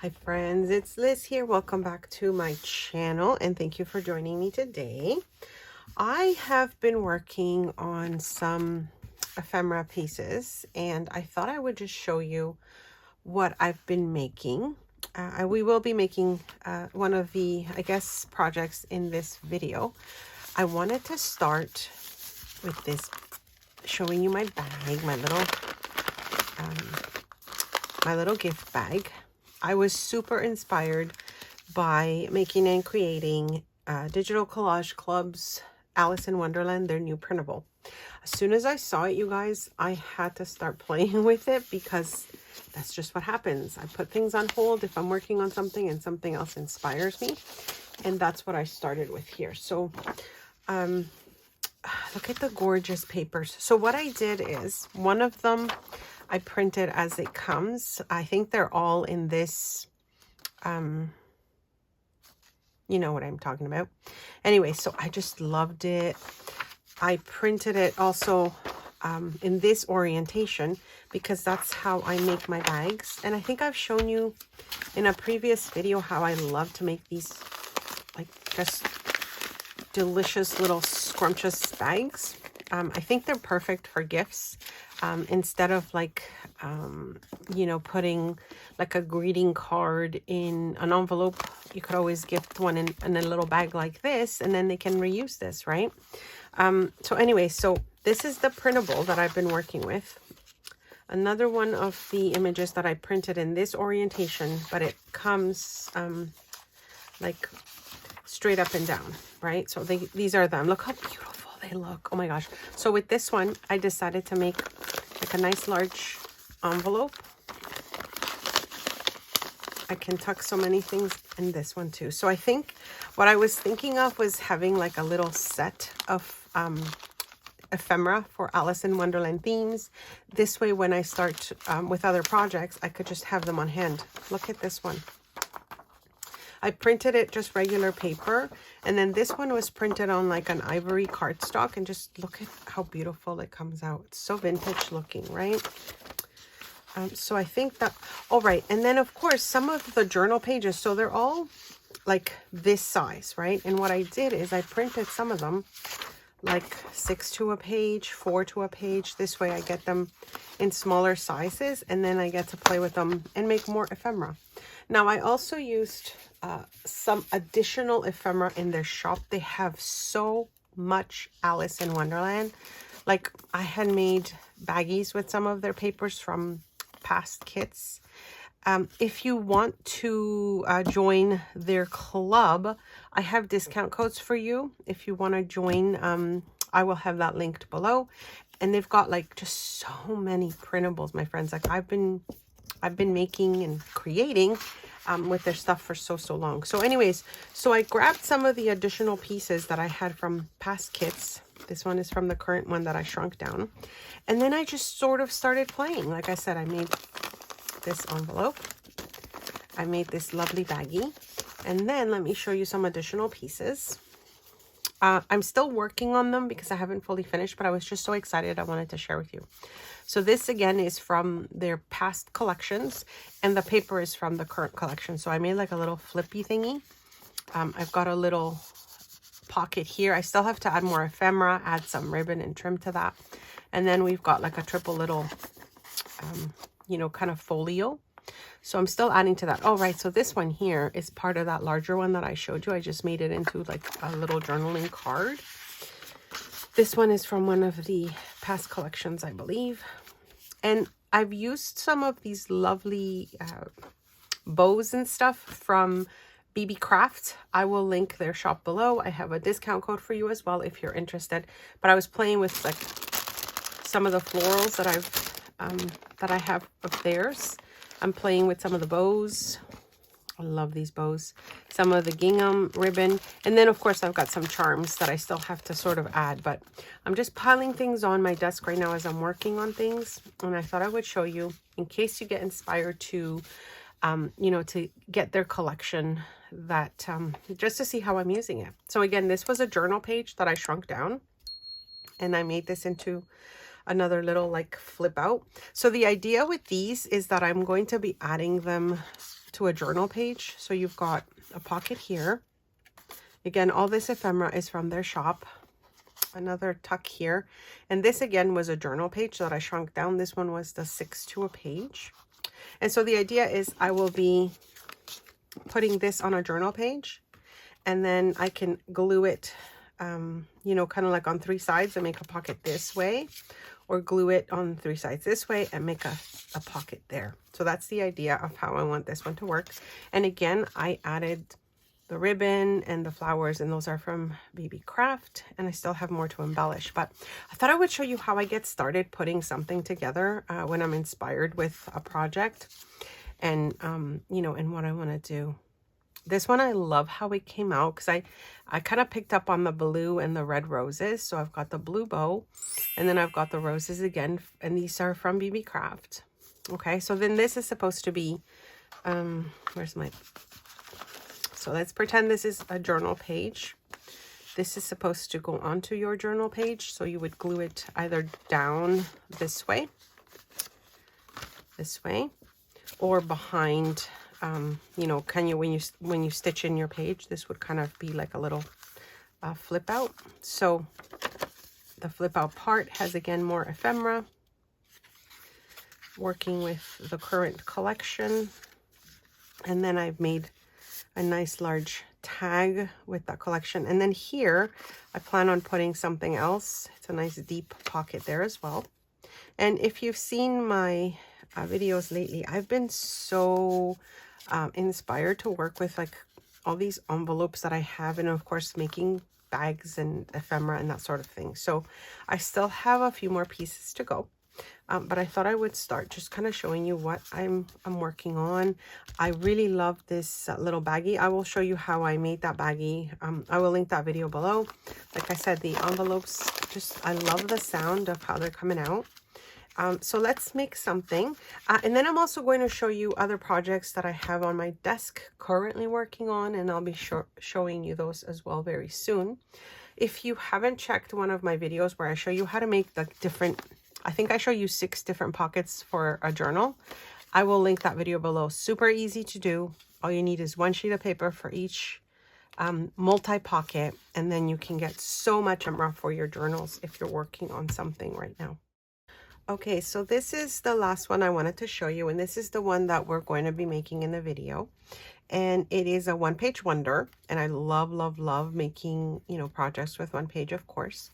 Hi friends, it's Liz here. Welcome back to my channel and thank you for joining me today. I have been working on some ephemera pieces and I thought I would just show you what I've been making. We will be making one of the, I guess, projects in this video. I wanted to start with this, showing you my bag, my little gift bag. I was super inspired by making and creating Digital Collage Club's Alice in Wonderland, their new printable. As soon as I saw it, you guys, I had to start playing with it because that's just what happens. I put things on hold if I'm working on something and something else inspires me. And that's what I started with here. So look at the gorgeous papers. So what I did is, one of them I printed as it comes. I think they're all in this, you know what I'm talking about. Anyway, so I just loved it. I printed it also in this orientation because that's how I make my bags. And I think I've shown you in a previous video how I love to make these like just delicious little scrumptious bags. I think they're perfect for gifts. Instead of like, you know, putting like a greeting card in an envelope, you could always gift one in a little bag like this, and then they can reuse this, right? So anyway, so this is the printable that I've been working with. Another one of the images that I printed in this orientation, but it comes like straight up and down, right? So these are them. Look how beautiful they look. Oh my gosh. So with this one, I decided to make like a nice large envelope. I can tuck so many things in this one too. So I think what I was thinking of was having like a little set of ephemera for Alice in Wonderland themes. This way, when I start with other projects, I could just have them on hand. Look at this one. I printed it just regular paper, and then this one was printed on like an ivory cardstock, and just look at how beautiful it comes out. It's so vintage looking, right? So I think that, all right. And then of course, some of the journal pages, so they're all like this size, right? And what I did is I printed some of them like 6 to a page, 4 to a page. This way I get them in smaller sizes, and then I get to play with them and make more ephemera. Now I also used some additional ephemera in their shop. They have so much Alice in Wonderland. Like, I had made baggies with some of their papers from past kits. If you want to join their club, I have discount codes for you. If you want to join, I will have that linked below. And they've got like just so many printables, my friends. Like I've been making and creating with their stuff for so long. So anyways, so I grabbed some of the additional pieces that I had from past kits. This one is from the current one that I shrunk down. And then I just sort of started playing. Like I said, I made this envelope. I made this lovely baggie. And then let me show you some additional pieces. I'm still working on them because I haven't fully finished, but I was just so excited I wanted to share with you. So this again is from their past collections, and the paper is from the current collection. So I made like a little flippy thingy. I've got a little pocket here. I still have to add more ephemera, add some ribbon and trim to that. And then we've got like a triple little, you know, kind of folio. So I'm still adding to that. Oh, right. So this one here is part of that larger one that I showed you. I just made it into like a little journaling card. This one is from one of the past collections, I believe. And I've used some of these lovely bows and stuff from Beebeecraft. I will link their shop below. I have a discount code for you as well if you're interested. But I was playing with like some of the florals that I have of theirs. I'm playing with some of the bows. I love these bows. Some of the gingham ribbon. And then, of course, I've got some charms that I still have to sort of add. But I'm just piling things on my desk right now as I'm working on things. And I thought I would show you in case you get inspired to, you know, to get their collection, that just to see how I'm using it. So again, this was a journal page that I shrunk down. And I made this into another little like flip out. So the idea with these is that I'm going to be adding them to a journal page. So you've got a pocket here. Again, all this ephemera is from their shop. Another tuck here. And this again was a journal page that I shrunk down. This one was the 6 to a page. And so the idea is I will be putting this on a journal page, and then I can glue it, you know, kind of like on 3 sides and make a pocket this way, or glue it on 3 sides this way and make a pocket there. So that's the idea of how I want this one to work. And again, I added the ribbon and the flowers, and those are from Beebeecraft, and I still have more to embellish. But I thought I would show you how I get started putting something together when I'm inspired with a project, and you know, and what I want to do. This one, I love how it came out, because I kind of picked up on the blue and the red roses. So I've got the blue bow, and then I've got the roses again, and these are from Beebeecraft. Okay, so then this is supposed to be, where's my, so let's pretend this is a journal page. This is supposed to go onto your journal page. So you would glue it either down this way, or behind. You know, when you stitch in your page, this would kind of be like a little flip out. So the flip out part has again more ephemera, working with the current collection. And then I've made a nice large tag with that collection. And then here I plan on putting something else. It's a nice deep pocket there as well. And if you've seen my videos lately, I've been so inspired to work with like all these envelopes that I have, and of course making bags and ephemera and that sort of thing. So I still have a few more pieces to go, but I thought I would start just kind of showing you what I'm working on. I really love this little baggie. I will show you how I made that baggie. I will link that video below. Like I said, the envelopes, I love the sound of how they're coming out. So let's make something. And then I'm also going to show you other projects that I have on my desk currently working on, and I'll be showing you those as well very soon. If you haven't checked one of my videos where I show you how to make the different, I think I show you 6 different pockets for a journal. I will link that video below. Super easy to do. All you need is 1 sheet of paper for each multi-pocket, and then you can get so much ephemera for your journals if you're working on something right now. Okay, so this is the last one I wanted to show you, and this is the one that we're going to be making in the video. And it is a one-page wonder, and I love making, you know, projects with 1 page, of course.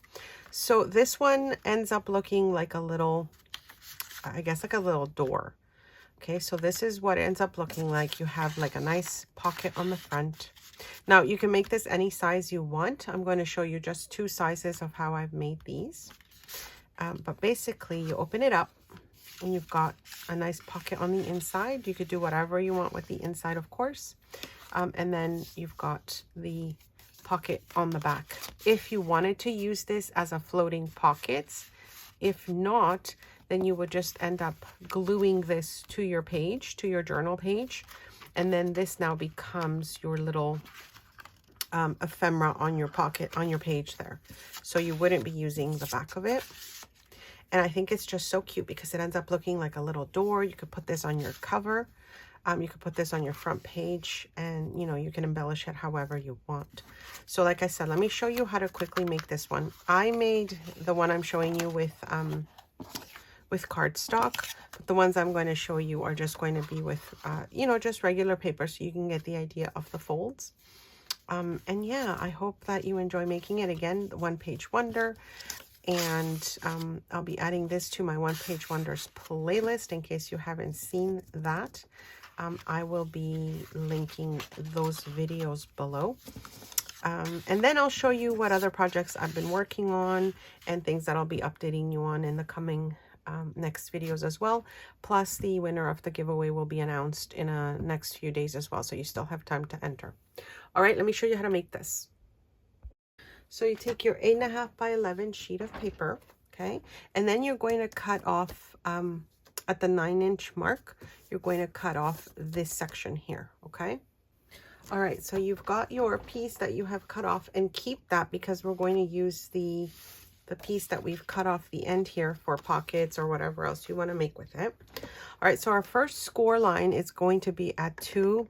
So this one ends up looking like a little, I guess like a little door. Okay, so this is what it ends up looking like. You have like a nice pocket on the front. Now you can make this any size you want. I'm going to show you just 2 sizes of how I've made these. But basically you open it up and you've got a nice pocket on the inside. You could do whatever you want with the inside, of course. And then you've got the pocket on the back. If you wanted to use this as a floating pocket, if not, then you would just end up gluing this to your page, to your journal page. And then this now becomes your little ephemera on your pocket, on your page there. So you wouldn't be using the back of it. And I think it's just so cute because it ends up looking like a little door. You could put this on your cover. You could put this on your front page, and you know, you can embellish it however you want. So like I said, let me show you how to quickly make this one. I made the one I'm showing you with cardstock, but the ones I'm going to show you are just going to be with, you know, just regular paper, so you can get the idea of the folds. And yeah, I hope that you enjoy making it. Again, the 1 page wonder. And I'll be adding this to my 1 page wonders playlist in case you haven't seen that. I will be linking those videos below. And then I'll show you what other projects I've been working on and things that I'll be updating you on in the coming next videos as well. Plus the winner of the giveaway will be announced in the next few days as well, so you still have time to enter. All right, let me show you how to make this. So you take your 8.5 by 11 sheet of paper, okay, and then you're going to cut off at the 9-inch mark. You're going to cut off this section here, okay. All right, so you've got your piece that you have cut off, and keep that because we're going to use the the piece that we've cut off the end here for pockets or whatever else you want to make with it. All right, so our first score line is going to be at 2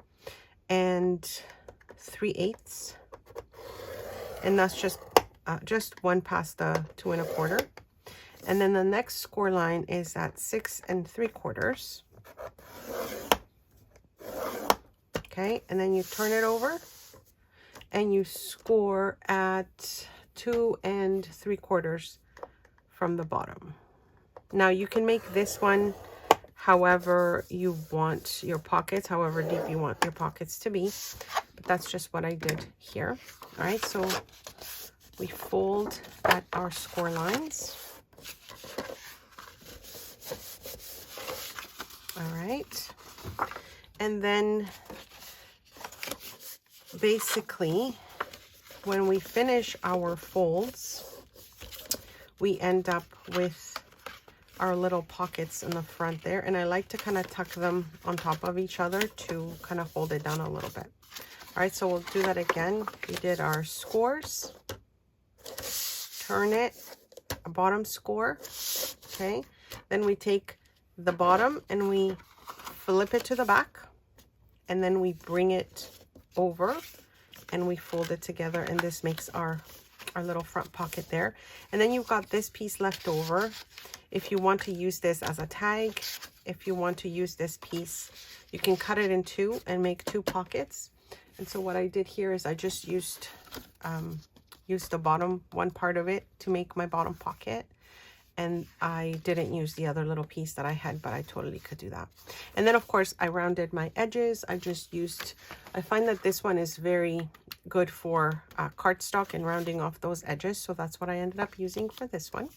3/8, and that's just one past the 2 1/4. And then the next score line is at 6 3/4. Okay, and then you turn it over and you score at 2 3/4 from the bottom. Now you can make this one however you want your pockets, however deep you want your pockets to be, but that's just what I did here. All right, so we fold at our score lines. All right, and then basically when we finish our folds, we end up with our little pockets in the front there, and I like to kind of tuck them on top of each other to kind of hold it down a little bit. All right, so we'll do that again. We did our scores, turn it, a bottom score, okay? Then we take the bottom and we flip it to the back, and then we bring it over and we fold it together, and this makes our little front pocket there. And then you've got this piece left over. If you want to use this as a tag, if you want to use this piece, you can cut it in two and make 2 pockets. And so what I did here is I just used the bottom one part of it to make my bottom pocket, and I didn't use the other little piece that I had, but I totally could do that. And then of course I rounded my edges. I find that this one is very good for cardstock and rounding off those edges, so that's what I ended up using for this one.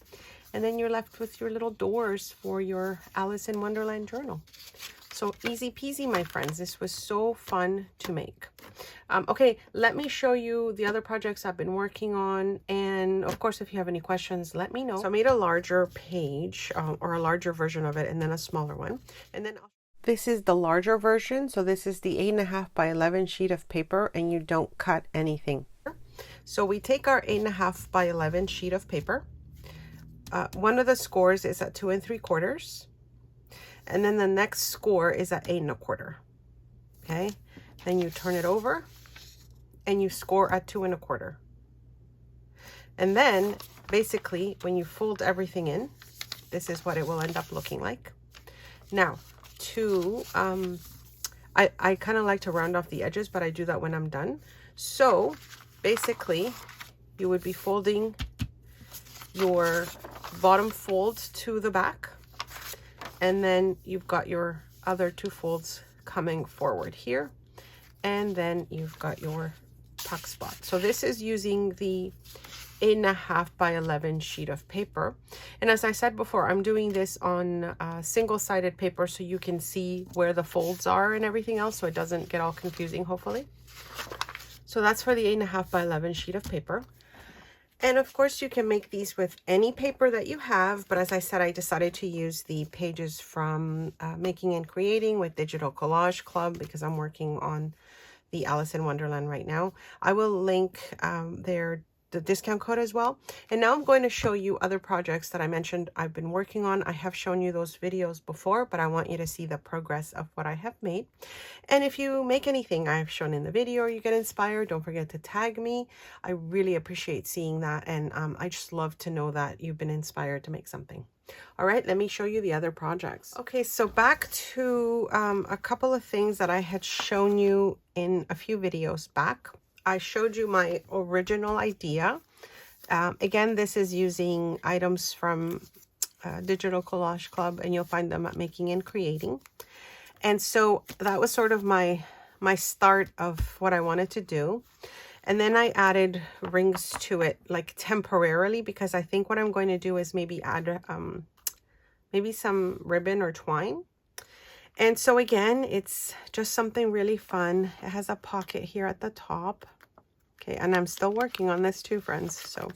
And then you're left with your little doors for your Alice in Wonderland journal. So easy peasy, my friends. This was so fun to make. Okay, let me show you the other projects I've been working on. And of course, if you have any questions, let me know. So I made a larger page or a larger version of it, and then a smaller one. And then this is the larger version. So this is the 8.5 by 11 sheet of paper, and you don't cut anything. So we take our 8.5 by 11 sheet of paper. One of the scores is at 2 3/4. And then the next score is at 8 1/4. Okay, then you turn it over and you score at 2 1/4. And then basically when you fold everything in, this is what it will end up looking like. Now I kind of like to round off the edges, but I do that when I'm done. So basically you would be folding your bottom fold to the back, and then you've got your other 2 folds coming forward here, and then you've got your tuck spot. So this is using the 8.5 by 11 sheet of paper, and as I said before, I'm doing this on single-sided paper so you can see where the folds are and everything else, so it doesn't get all confusing, hopefully. So that's for the 8.5 by 11 sheet of paper. And of course you can make these with any paper that you have, but as I said, I decided to use the pages from Making and Creating with Digital Collage Club because I'm working on the Alice in Wonderland right now. I will link the discount code as well. And now I'm going to show you other projects that I mentioned I've been working on. I have shown you those videos before, but I want you to see the progress of what I have made. And if you make anything I've shown in the video or you get inspired, don't forget to tag me. I really appreciate seeing that, and I just love to know that you've been inspired to make something. All right, let me show you the other projects. Okay, so back to a couple of things that I had shown you in a few videos back. I showed you my original idea. Again, this is using items from Digital Collage Club, and you'll find them at Making and Creating. And so that was sort of my start of what I wanted to do. And then I added rings to it, like temporarily, because I think what I'm going to do is maybe add maybe some ribbon or twine. And so again, it's just something really fun. It has a pocket here at the top. Okay, and I'm still working on this too, friends. So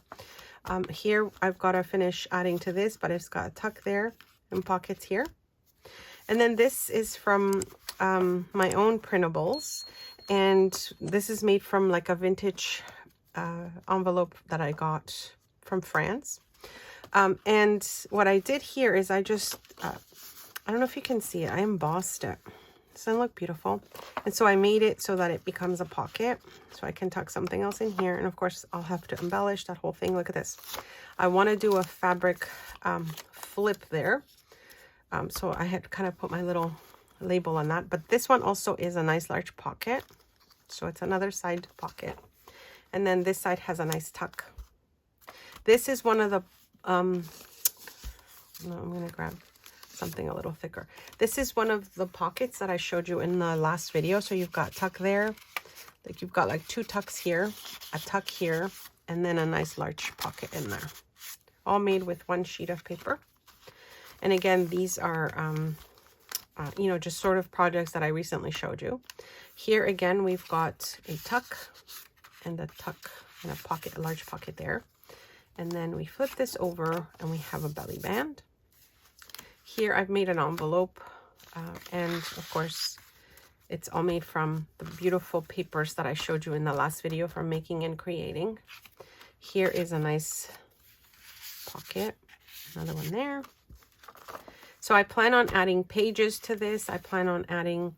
here I've got to finish adding to this, but it's got a tuck there and pockets here. And then this is from my own printables. And this is made from like a vintage envelope that I got from France. And what I did here is I just, I don't know if you can see it, I embossed it. Doesn't it look beautiful? And so I made it so that it becomes a pocket, so I can tuck something else in here. And of course, I'll have to embellish that whole thing. Look at this. I want to do a fabric flip there. So I had kind of put my little label on that. But this one also is a nice large pocket. So it's another side pocket. And then this side has a nice tuck. This is one of the, no, I'm going to grab something a little thicker. This is one of the pockets that I showed you in the last video. So you've got tuck there, like you've got like 2 tucks here, a tuck here, and then a nice large pocket in there, all made with 1 sheet of paper. And again, these are you know, just sort of projects that I recently showed you. Here again, we've got a tuck and a tuck and a pocket, a large pocket there. And then we flip this over and we have a belly band. Here I've made an envelope, and of course it's all made from the beautiful papers that I showed you in the last video from making and creating. Here is a nice pocket, another one there. So I plan on adding pages to this. I plan on adding,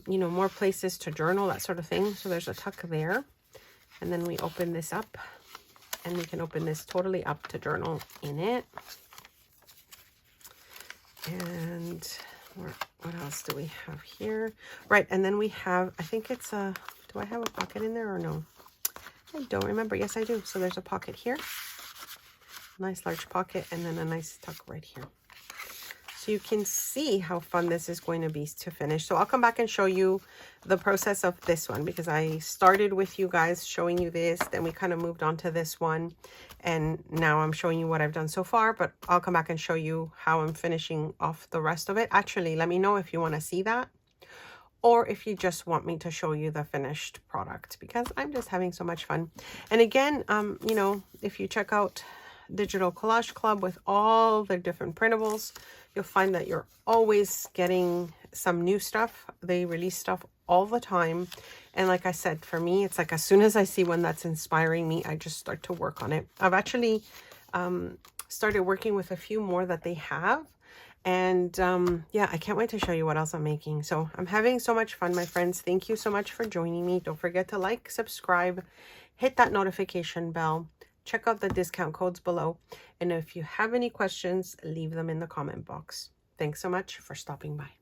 you know, more places to journal, that sort of thing. So there's a tuck there, and then we open this up, and we can open this totally up to journal in it. And what else do we have here? Right, and then we have, I think it's a, do I have a pocket in there or no? I don't remember. Yes, I do. So there's a pocket here, nice large pocket, and then a nice tuck right here. So you can see how fun this is going to be to finish. So I'll come back and show you the process of this one, because I started with you guys showing you this, then we kind of moved on to this one, and now I'm showing you what I've done so far, but I'll come back and show you how I'm finishing off the rest of it. Actually, let me know if you want to see that, or if you just want me to show you the finished product, because I'm just having so much fun. And again, you know, if you check out Digital Collage Club with all the different printables, you'll find that you're always getting some new stuff. They release stuff all the time. And like I said, for me, it's like as soon as I see one that's inspiring me, I just start to work on it. I've actually started working with a few more that they have. And yeah, I can't wait to show you what else I'm making. So I'm having so much fun, my friends. Thank you so much for joining me. Don't forget to like, subscribe, hit that notification bell. Check out the discount codes below. And if you have any questions, leave them in the comment box. Thanks so much for stopping by.